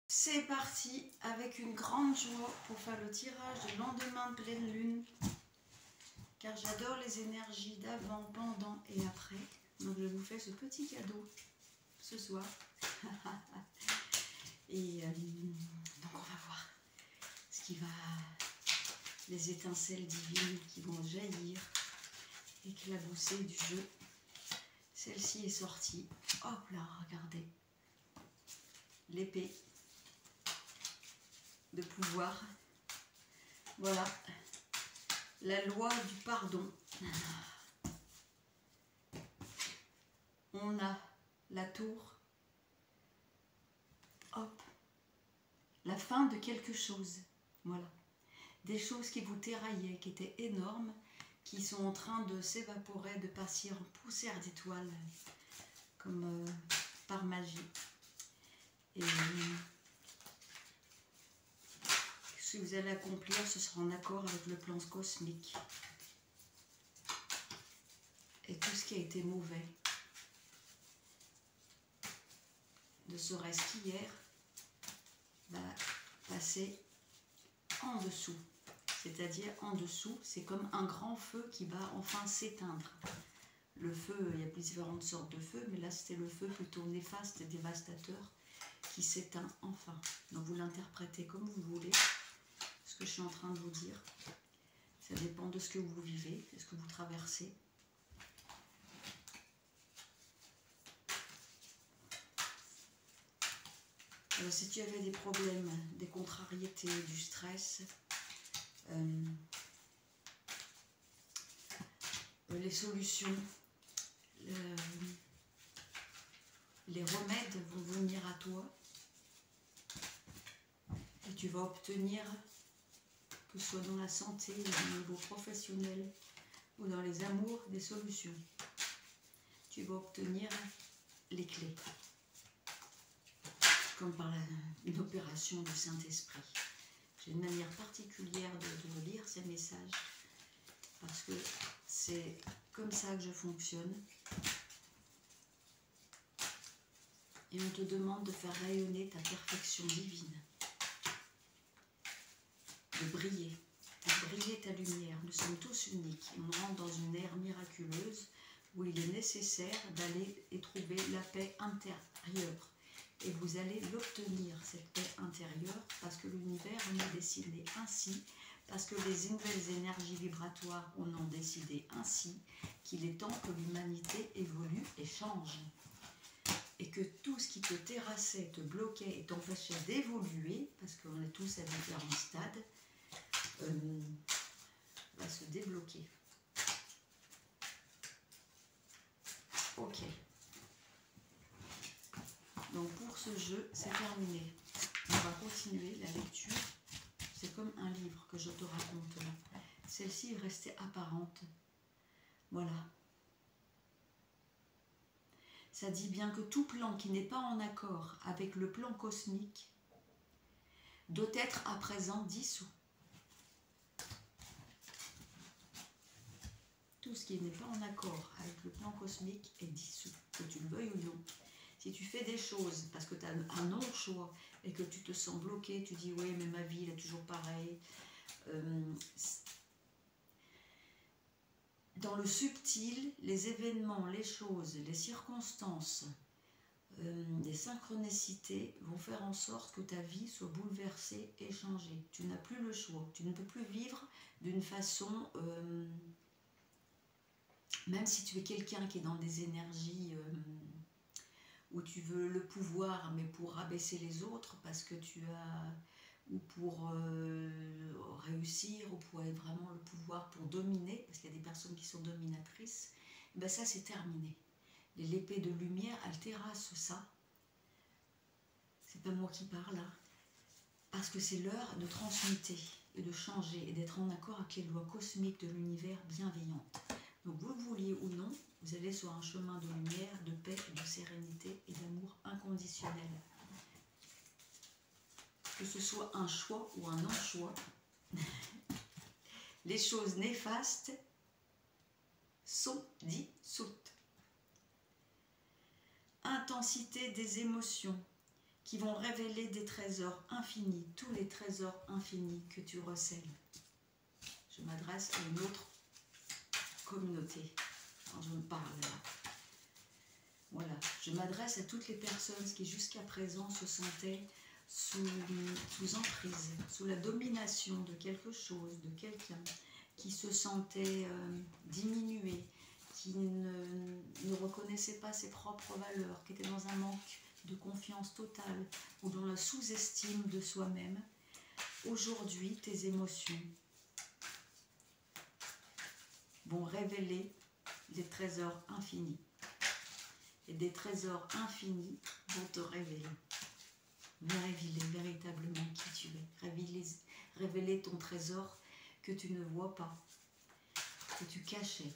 C'est parti avec une grande joie pour faire le tirage de lendemain de pleine lune, car j'adore les énergies d'avant, pendant et après. Donc je vous fais ce petit cadeau ce soir. Et donc on va voir ce qui va, les étincelles divines qui vont jaillir, éclabousser du jeu. Celle-ci est sortie. Hop là, regardez. L'épée de pouvoir. Voilà. La loi du pardon. On a la tour. Hop. La fin de quelque chose. Voilà. Des choses qui vous terraillaient, qui étaient énormes, qui sont en train de s'évaporer, de partir en poussière d'étoiles, comme par magie. Et ce que vous allez accomplir, ce sera en accord avec le plan cosmique. Et tout ce qui a été mauvais, ne serait-ce qu'hier, va passer en dessous. C'est-à-dire en dessous, c'est comme un grand feu qui va enfin s'éteindre. Le feu, il y a différentes sortes de feux, mais là c'était le feu plutôt néfaste et dévastateur qui s'éteint enfin. Donc vous l'interprétez comme vous voulez, ce que je suis en train de vous dire. Ça dépend de ce que vous vivez, de ce que vous traversez. Alors, si tu avais des problèmes, des contrariétés, du stress, les solutions, les remèdes vont venir à toi et tu vas obtenir, que ce soit dans la santé, au niveau professionnel ou dans les amours, des solutions. Tu vas obtenir les clés, comme par une opération du Saint-Esprit. J'ai une manière particulière de lire ces messages parce que c'est comme ça que je fonctionne. Et on te demande de faire rayonner ta perfection divine, de briller ta lumière. Nous sommes tous uniques. On rentre dans une ère miraculeuse où il est nécessaire d'aller et trouver la paix intérieure. Et vous allez l'obtenir, cette paix intérieure, parce que l'univers en a décidé ainsi, parce que les nouvelles énergies vibratoires en ont décidé ainsi, qu'il est temps que l'humanité évolue et change. Et que tout ce qui te terrassait, te bloquait et t'empêchait d'évoluer, parce qu'on est tous à différents stades, va se débloquer. Ok. Donc pour ce jeu, c'est terminé. On va continuer la lecture. C'est comme un livre que je te raconte là. Celle-ci est restée apparente. Voilà. Ça dit bien que tout plan qui n'est pas en accord avec le plan cosmique doit être à présent dissous. Tout ce qui n'est pas en accord avec le plan cosmique est dissous, que tu le veuilles ou non. Si tu fais des choses parce que tu as un non-choix et que tu te sens bloqué, tu dis oui mais ma vie elle est toujours pareille. Dans le subtil, les événements, les choses, les circonstances, les synchronicités vont faire en sorte que ta vie soit bouleversée et changée. Tu n'as plus le choix, tu ne peux plus vivre d'une façon... même si tu es quelqu'un qui est dans des énergies où tu veux le pouvoir, mais pour rabaisser les autres, parce que tu as... ou pour réussir, ou pour avoir vraiment le pouvoir pour dominer, parce qu'il y a des personnes qui sont dominatrices, ben ça c'est terminé. L'épée de lumière, elle terrasse ça. C'est pas moi qui parle là. Parce que c'est l'heure de transmuter et de changer et d'être en accord avec les lois cosmiques de l'univers bienveillantes. Donc vous le vouliez ou non, vous allez sur un chemin de lumière, de paix, de sérénité et d'amour inconditionnel. Que ce soit un choix ou un non-choix, les choses néfastes sont dissoutes. Intensité des émotions qui vont révéler des trésors infinis, tous les trésors infinis que tu recèles. Je m'adresse à une autre communauté quand je me parle là. Voilà, je m'adresse à toutes les personnes qui jusqu'à présent se sentaient sous emprise, sous la domination de quelque chose, de quelqu'un, qui se sentait diminué, qui ne reconnaissait pas ses propres valeurs, qui était dans un manque de confiance totale ou dans la sous-estime de soi-même. Aujourd'hui, tes émotions vont révéler des trésors infinis. Et des trésors infinis vont te révéler véritablement qui tu es. Révéler ton trésor que tu ne vois pas, que tu cachais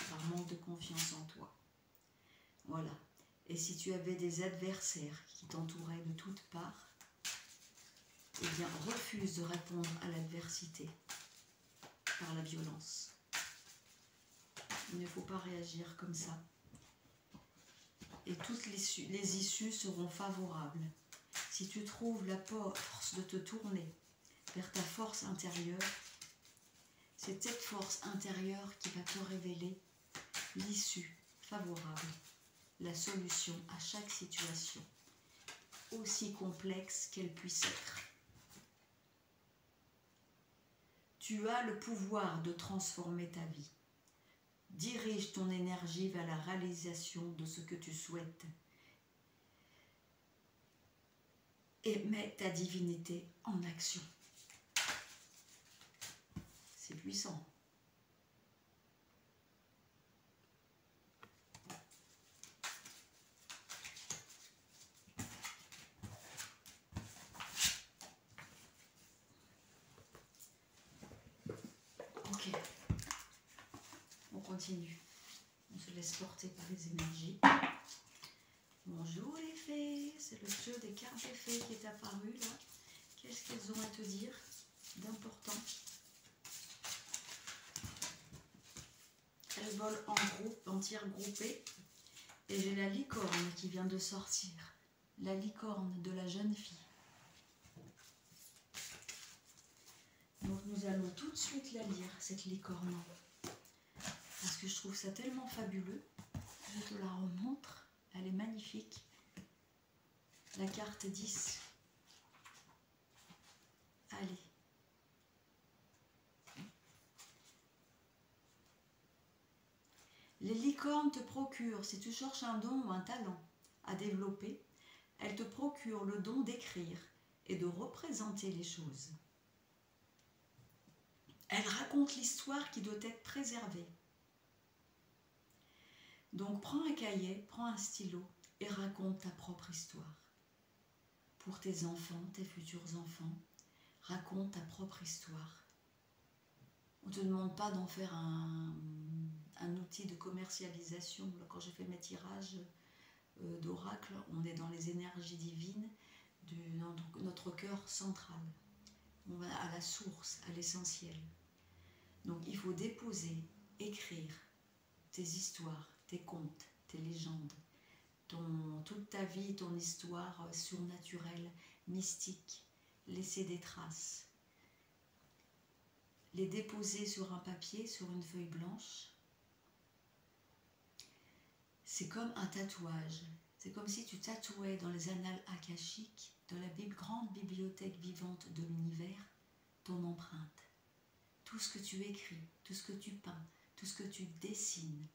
par manque de confiance en toi. Voilà. Et si tu avais des adversaires qui t'entouraient de toutes parts, eh bien, refuse de répondre à l'adversité par la violence. Il ne faut pas réagir comme ça. Et toutes les issues seront favorables. Si tu trouves la force de te tourner vers ta force intérieure, c'est cette force intérieure qui va te révéler l'issue favorable, la solution à chaque situation, aussi complexe qu'elle puisse être. Tu as le pouvoir de transformer ta vie. Dirige ton énergie vers la réalisation de ce que tu souhaites. Et mets ta divinité en action. C'est puissant. Ok. On continue. On se laisse porter par les énergies. Bonjour les fées, c'est le jeu des cartes des fées qui est apparu là. Qu'est-ce qu'elles ont à te dire d'important? Elles volent en groupe, en tir groupé. Et j'ai la licorne qui vient de sortir. La licorne de la jeune fille. Donc nous allons tout de suite la lire, cette licorne. Parce que je trouve ça tellement fabuleux. Je te la remontre. Elle est magnifique. La carte 10. Allez. Les licornes te procurent, si tu cherches un don ou un talent à développer, elles te procurent le don d'écrire et de représenter les choses. Elles racontent l'histoire qui doit être préservée. Donc prends un cahier, prends un stylo et raconte ta propre histoire. Pour tes enfants, tes futurs enfants, raconte ta propre histoire. On ne te demande pas d'en faire un outil de commercialisation. Quand j'ai fait mes tirages d'oracle, on est dans les énergies divines, dans notre cœur central. On va à la source, à l'essentiel. Donc il faut déposer, écrire tes histoires, tes contes, tes légendes, toute ta vie, ton histoire surnaturelle, mystique, laisser des traces. Les déposer sur un papier, sur une feuille blanche. C'est comme un tatouage. C'est comme si tu tatouais dans les annales akashiques, dans la grande bibliothèque vivante de l'univers, ton empreinte. Tout ce que tu écris, tout ce que tu peins, tout ce que tu dessines,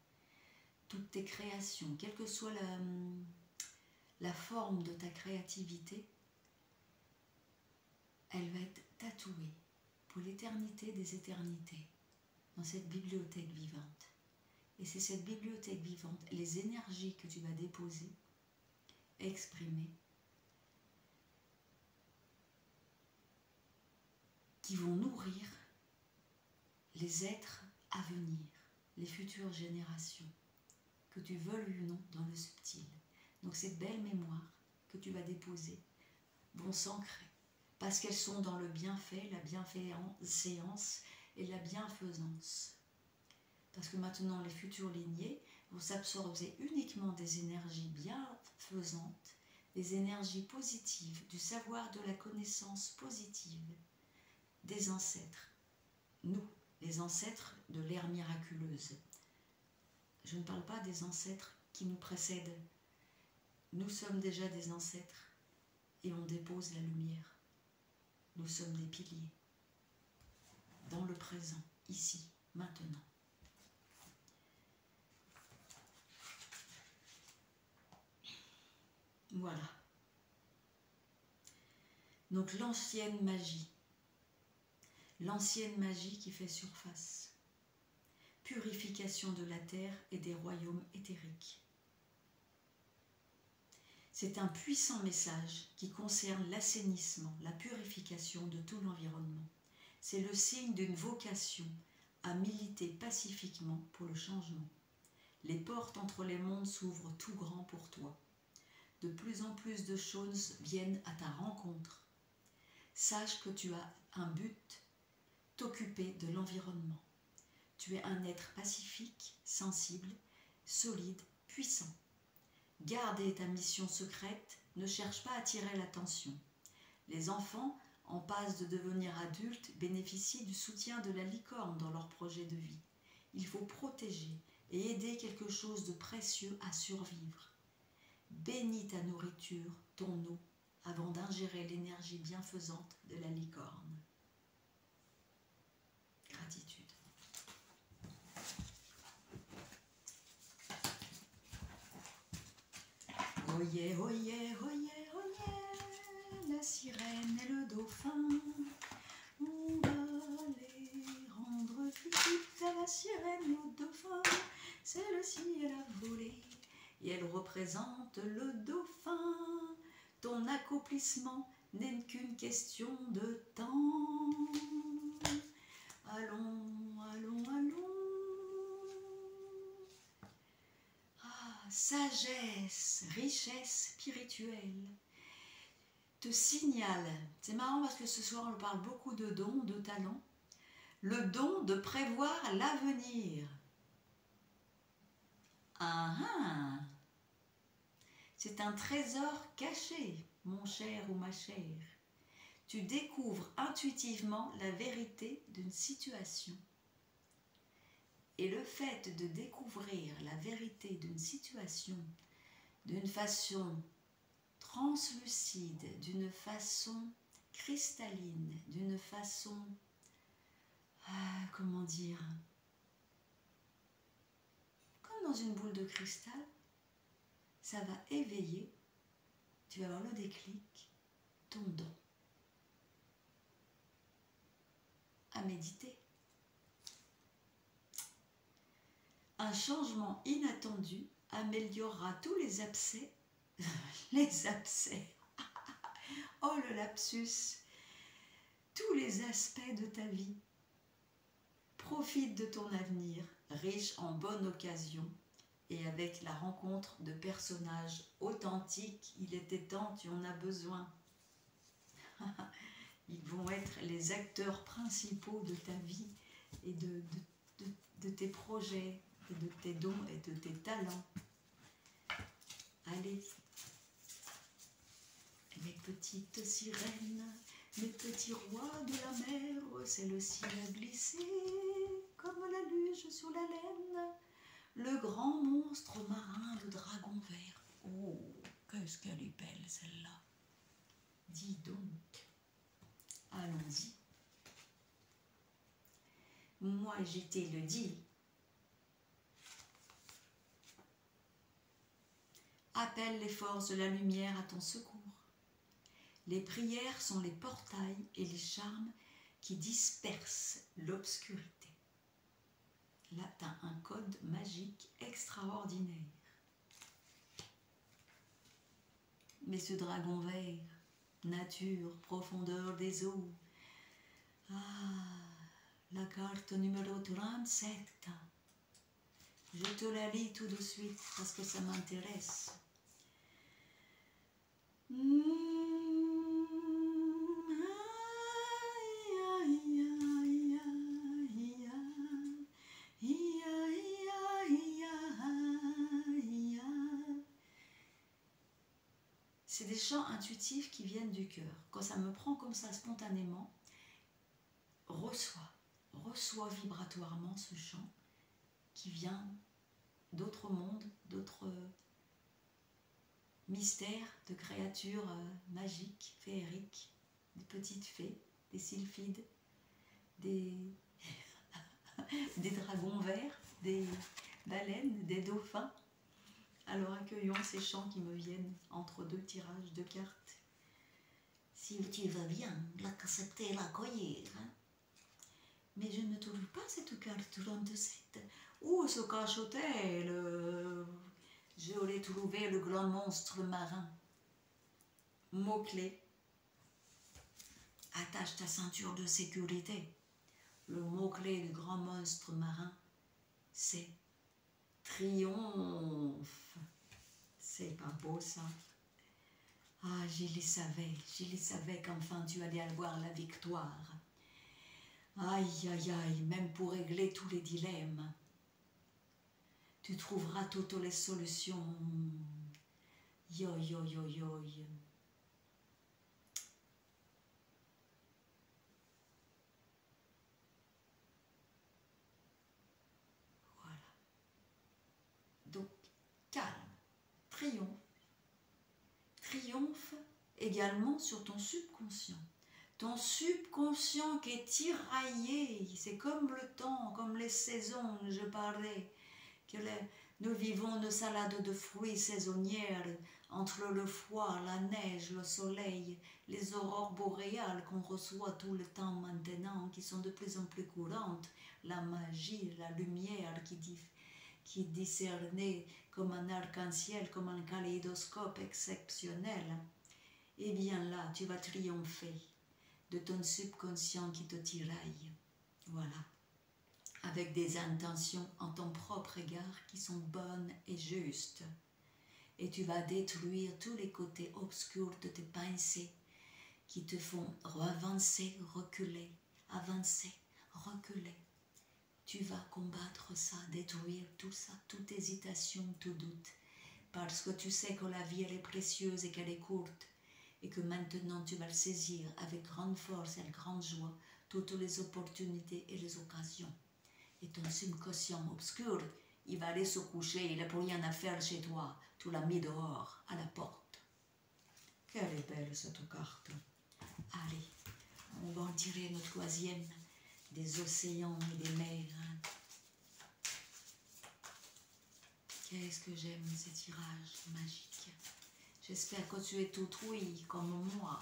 toutes tes créations, quelle que soit la forme de ta créativité, elle va être tatouée pour l'éternité des éternités, dans cette bibliothèque vivante. Et c'est cette bibliothèque vivante, les énergies que tu vas déposer, exprimer, qui vont nourrir les êtres à venir, les futures générations, que tu veuilles ou non dans le subtil. Donc ces belles mémoires que tu vas déposer vont s'ancrer, parce qu'elles sont dans le bienfait, la bienséance et la bienfaisance. Parce que maintenant, les futures lignées vont s'absorber uniquement des énergies bienfaisantes, les énergies positives, du savoir, de la connaissance positive des ancêtres. Nous, les ancêtres de l'ère miraculeuse. Je ne parle pas des ancêtres qui nous précèdent. Nous sommes déjà des ancêtres et on dépose la lumière. Nous sommes des piliers dans le présent, ici, maintenant. Voilà. Donc l'ancienne magie qui fait surface. Purification de la terre et des royaumes éthériques. C'est un puissant message qui concerne l'assainissement, la purification de tout l'environnement. C'est le signe d'une vocation à militer pacifiquement pour le changement. Les portes entre les mondes s'ouvrent tout grand pour toi. De plus en plus de choses viennent à ta rencontre. Sache que tu as un but, t'occuper de l'environnement. Tu es un être pacifique, sensible, solide, puissant. Garder ta mission secrète, ne cherche pas à attirer l'attention. Les enfants, en passe de devenir adultes, bénéficient du soutien de la licorne dans leur projet de vie. Il faut protéger et aider quelque chose de précieux à survivre. Bénis ta nourriture, ton eau, avant d'ingérer l'énergie bienfaisante de la licorne. Gratitude. Oyez, oyez, oyez, oyez, la sirène et le dauphin. On va les rendre visite à la sirène et au dauphin. Celle-ci, elle a volé et elle représente le dauphin. Ton accomplissement n'est qu'une question de temps. Allons, allons, allons. Sagesse, richesse spirituelle te signale, c'est marrant parce que ce soir on parle beaucoup de dons, de talents, le don de prévoir l'avenir. C'est un trésor caché, mon cher ou ma chère. Tu découvres intuitivement la vérité d'une situation. Et le fait de découvrir la vérité d'une situation d'une façon translucide, d'une façon cristalline, d'une façon, comment dire, comme dans une boule de cristal, ça va éveiller, tu vas avoir le déclic, ton don à méditer. Un changement inattendu améliorera tous les abcès, oh le lapsus, tous les aspects de ta vie. Profite de ton avenir, riche en bonnes occasions et avec la rencontre de personnages authentiques. Il était temps, tu en as besoin. Ils vont être les acteurs principaux de ta vie et de tes projets, et de tes dons et de tes talents. Allez, mes petites sirènes, mes petits rois de la mer, celle-ci a glissé comme la luge sur la laine, le grand monstre marin, le dragon vert. Oh, qu'est-ce qu'elle est belle celle-là. Dis donc, allons-y. Moi j'étais le dit. Appelle les forces de la lumière à ton secours. Les prières sont les portails et les charmes qui dispersent l'obscurité. Là, tu as un code magique extraordinaire. Mais ce dragon vert, nature, profondeur des eaux. La carte numéro 37. Je te la lis tout de suite parce que ça m'intéresse. C'est chants intuitifs qui viennent du cœur. Quand ça me prend comme ça spontanément, reçois vibratoirement ce chant qui vient d'autres mondes, d'autres mystères, de créatures magiques, féeriques, des petites fées, des sylphides, des dragons verts, des baleines, des dauphins. Alors accueillons ces chants qui me viennent entre deux tirages de cartes. Si tu vas bien, l'accepter, l'accueillir. Hein? Mais je ne trouve pas cette carte 37. Où se cache-t-elle? Je l'ai trouvé, le grand monstre marin. Mot-clé. Attache ta ceinture de sécurité. Le mot-clé du grand monstre marin, c'est triomphe. C'est pas beau ça? Ah, je les savais qu'enfin tu allais avoir la victoire. Aïe, aïe, aïe, même pour régler tous les dilemmes, tu trouveras toutes les solutions. Yo, yo, yo, yo. Voilà. Donc, calme, triomphe. Triomphe également sur ton subconscient. Ton subconscient qui est tiraillé, c'est comme le temps, comme les saisons, je parlais, que nous vivons une salade de fruits saisonnières entre le froid, la neige, le soleil, les aurores boréales qu'on reçoit tout le temps maintenant, qui sont de plus en plus courantes, la magie, la lumière qui est discernée comme un arc-en-ciel, comme un kaléidoscope exceptionnel. Eh bien là, tu vas triompher de ton subconscient qui te tiraille. Voilà. Avec des intentions en ton propre égard qui sont bonnes et justes. Et tu vas détruire tous les côtés obscurs de tes pensées qui te font avancer, reculer, avancer, reculer. Tu vas combattre ça, détruire tout ça, toute hésitation, tout doute. Parce que tu sais que la vie elle est précieuse et qu'elle est courte. Et que maintenant tu vas le saisir avec grande force et grande joie, toutes les opportunités et les occasions. Et ton subconscient obscur, il va aller se coucher, il n'a plus rien à faire chez toi, tu l'as mis dehors, à la porte. Quelle est belle cette carte. Allez, on va en tirer notre troisième, des océans et des mers. Qu'est-ce que j'aime ces tirages magiques. J'espère que tu es tout oui comme moi.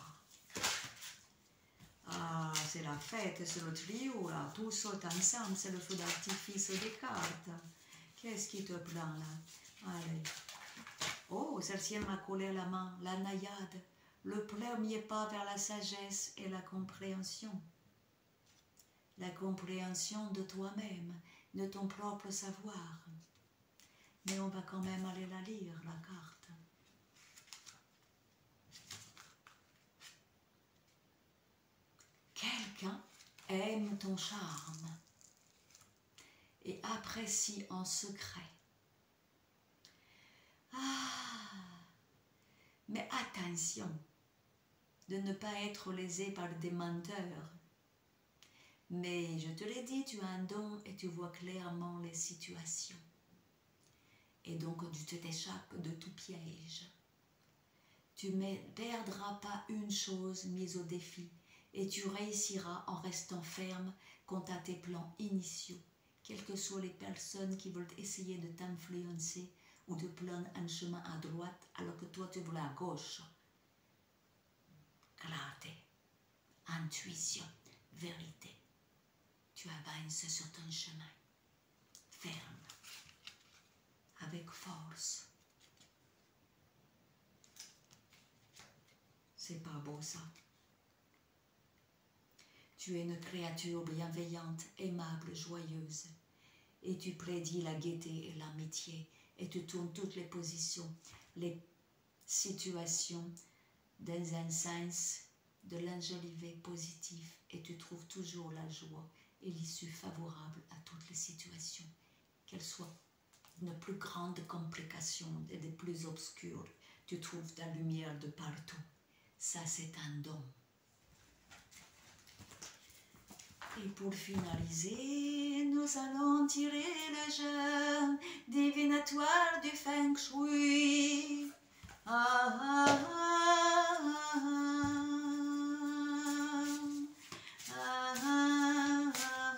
Ah, c'est la fête, c'est le trio là, tout saute ensemble, c'est le feu d'artifice des cartes. Qu'est-ce qui te prend là? Allez. Oh, celle-ci m'a collé à la main, la naïade, le premier pas vers la sagesse et la compréhension. La compréhension de toi-même, de ton propre savoir. Mais on va quand même aller la lire, la carte. Quelqu'un aime ton charme et apprécie en secret. Ah, mais attention de ne pas être lésé par des menteurs. Mais je te l'ai dit, tu as un don et tu vois clairement les situations. Et donc tu t'échappes de tout piège. Tu ne perdras pas une chose mise au défi. Et tu réussiras en restant ferme quant à tes plans initiaux, quelles que soient les personnes qui veulent essayer de t'influencer ou de prendre un chemin à droite alors que toi tu voulais à gauche. Clarté, intuition, vérité. Tu avances sur ton chemin, ferme, avec force. C'est pas beau ça? Tu es une créature bienveillante, aimable, joyeuse. Et tu prédis la gaieté et l'amitié. Et tu tournes toutes les positions, les situations dans un sens de l'enjolivé positif. Et tu trouves toujours la joie et l'issue favorable à toutes les situations, qu'elles soient d'une plus grande complication et des plus obscures. tu trouves ta lumière de partout. Ça, c'est un don. Et pour finaliser, nous allons tirer le jeu divinatoire du Feng Shui. Ah, ah, ah, ah, ah, ah, ah.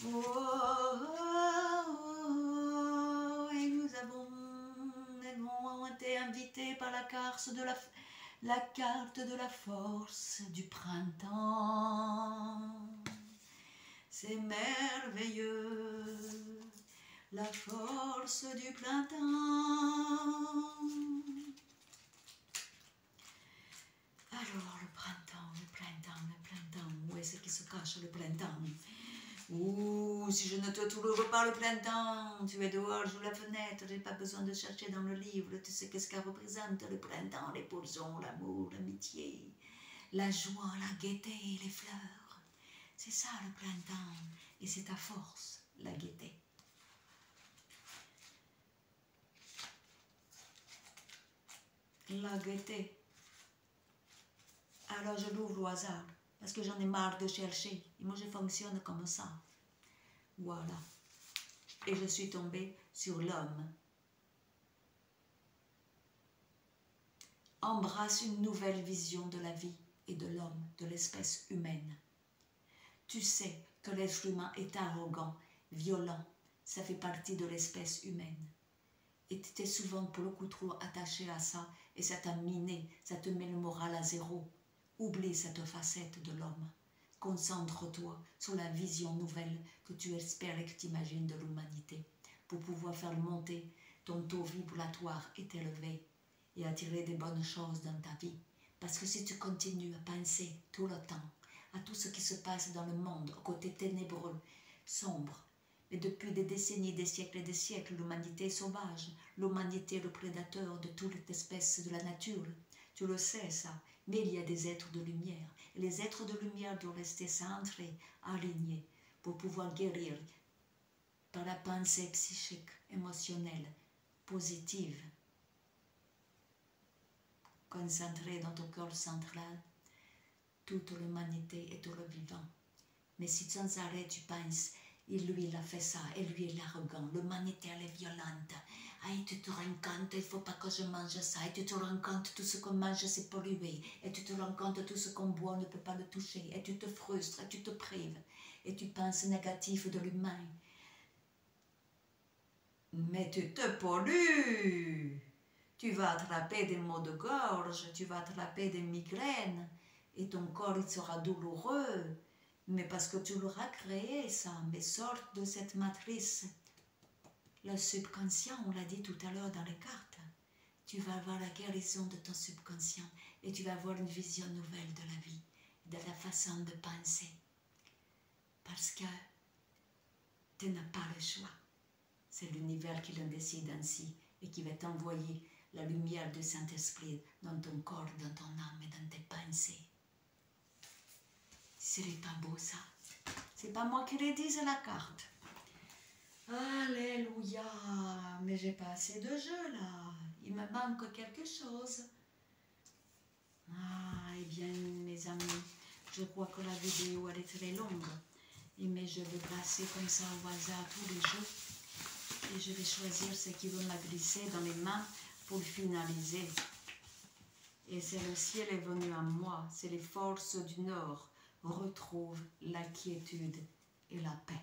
Oh, oh, oh. Et nous avons été invités par la carte de la force du printemps. C'est merveilleux, la force du printemps. Alors, le printemps, où est-ce qu'il se cache le printemps? Ouh, si je ne te trouve pas le printemps, tu es dehors, sous la fenêtre, j'ai pas besoin de chercher dans le livre, tu sais qu'est-ce que représente le printemps, les bourgeons, l'amour, l'amitié, la joie, la gaieté, les fleurs. C'est ça le printemps, et c'est ta force, la gaieté. La gaieté. Alors je l'ouvre au hasard, parce que j'en ai marre de chercher. Et moi je fonctionne comme ça. Voilà. Et je suis tombée sur l'homme. Embrasse une nouvelle vision de la vie et de l'homme, de l'espèce humaine. Tu sais que l'être humain est arrogant, violent. Ça fait partie de l'espèce humaine. Et tu étais souvent beaucoup trop attaché à ça, et ça t'a miné, ça te met le moral à zéro. Oublie cette facette de l'homme. Concentre-toi sur la vision nouvelle que tu espères et que tu imagines de l'humanité pour pouvoir faire monter ton taux vibratoire et t'élever et attirer des bonnes choses dans ta vie. Parce que si tu continues à penser tout le temps à tout ce qui se passe dans le monde, au côté ténébreux, sombre, et depuis des décennies, des siècles, l'humanité est sauvage, l'humanité est le prédateur de toute espèce de la nature. Tu le sais ça, mais il y a des êtres de lumière. Et les êtres de lumière doivent rester centrés, alignés, pour pouvoir guérir par la pensée psychique, émotionnelle, positive. Concentré dans ton cœur central, toute l'humanité et tout le vivant. Mais si sans arrêt tu penses, et lui il a fait ça, et lui il est arrogant, l'humanité elle est violente, et tu te rends compte, il ne faut pas que je mange ça, et tu te rends compte, tout ce qu'on mange c'est pollué, et tu te rends compte, tout ce qu'on boit on ne peut pas le toucher, et tu te frustres, et tu te prives, et tu penses négatif de l'humain. Mais tu te pollues, tu vas attraper des maux de gorge, tu vas attraper des migraines, et ton corps il sera douloureux, mais parce que tu l'auras créé ça, mais sors de cette matrice. Le subconscient, on l'a dit tout à l'heure dans les cartes, tu vas avoir la guérison de ton subconscient et tu vas avoir une vision nouvelle de la vie, de la façon de penser. Parce que tu n'as pas le choix. C'est l'univers qui le décide ainsi et qui va t'envoyer la lumière du Saint-Esprit dans ton corps, dans ton âme et dans tes pensées. Ce serait pas beau ça? C'est pas moi qui le dis, c'est la carte. Alléluia! Mais j'ai pas assez de jeu là. Il me manque quelque chose. Ah, eh bien, mes amis, je crois que la vidéo elle est très longue. Mais je vais passer comme ça au hasard tous les jeux. Et je vais choisir ce qui va me glisser dans les mains pour finaliser. Et c'est le ciel est venu à moi. C'est les forces du Nord. Retrouve la quiétude et la paix.